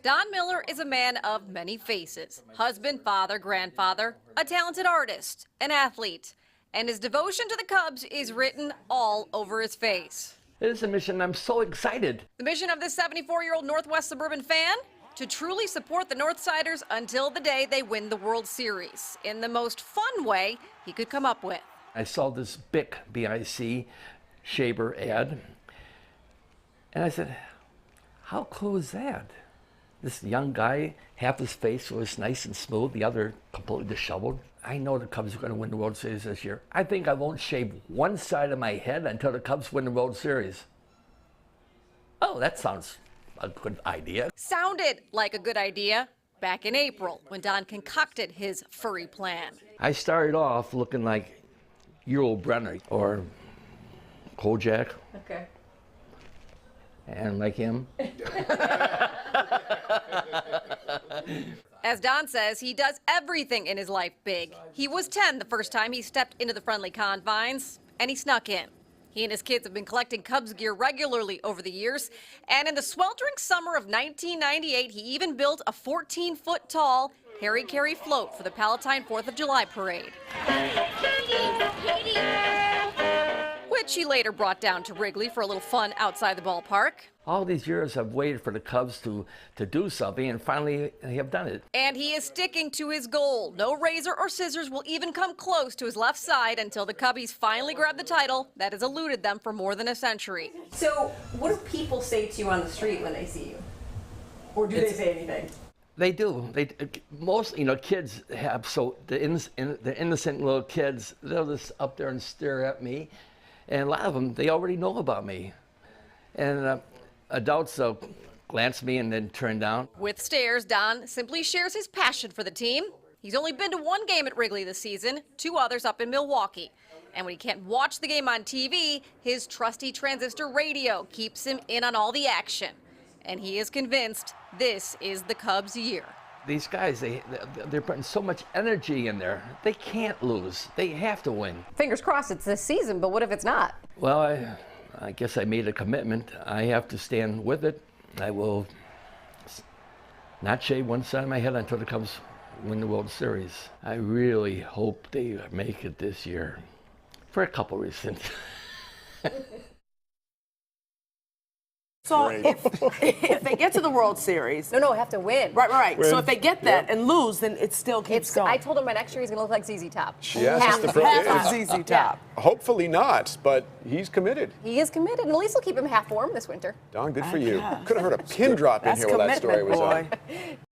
Don Miller is a man of many faces. Husband, father, grandfather, a talented artist, an athlete. And his devotion to the Cubs is written all over his face. It is a mission. I'm so excited. The mission of this 74-year-old Northwest suburban fan? To truly support the Northsiders until the day they win the World Series in the most fun way he could come up with. I saw this BIC, B-I-C, shaver ad, and I said, how cool is that? This young guy, half his face was nice and smooth, the other completely disheveled. I know the Cubs are going to win the World Series this year. I think I won't shave one side of my head until the Cubs win the World Series. Oh, that sounds a good idea. Sounded like a good idea back in April when Don concocted his furry plan. I started off looking like Yul Brynner or Kojak. Okay. And like him. As Don says, he does everything in his life big. He was 10 the first time he stepped into the Friendly Confines, and he snuck in. He and his kids have been collecting Cubs gear regularly over the years, and in the sweltering summer of 1998, he even built a 14-foot tall Harry Caray float for the Palatine 4th of July parade, which he later brought down to Wrigley for a little fun outside the ballpark. All these years I've waited for the Cubs to do something, and finally they have done it. And he is sticking to his goal. No razor or scissors will even come close to his left side until the Cubbies finally grab the title that has eluded them for more than a century. So what do people say to you on the street when they see you? Or do they say anything? They do. Most kids have, so the innocent little kids, they'll just up there and stare at me. And a lot of them, they already know about me. And adults glance at me and then turn down. With stares, Don simply shares his passion for the team. He's only been to one game at Wrigley this season, 2 others up in Milwaukee. And when he can't watch the game on TV, his trusty transistor radio keeps him in on all the action. And he is convinced this is the Cubs' year. These guys, they're putting so much energy in there. They can't lose. They have to win. Fingers crossed it's this season, but what if it's not? Well, I guess I made a commitment. I have to stand with it. I will not shave one side of my head until the Cubs win the World Series. I really hope they make it this year for a couple reasons. So if they get to the World Series, No, have to win. right. So if they get that and lose, then it still keeps going. I told him by next year he's going to look like ZZ Top. Yes, half it's the half of ZZ Top. Hopefully not, but he's committed. He is committed, and at least he'll keep him half warm this winter. Don, good for you. Could have heard a pin drop in That's here while that story commitment, was on. boy.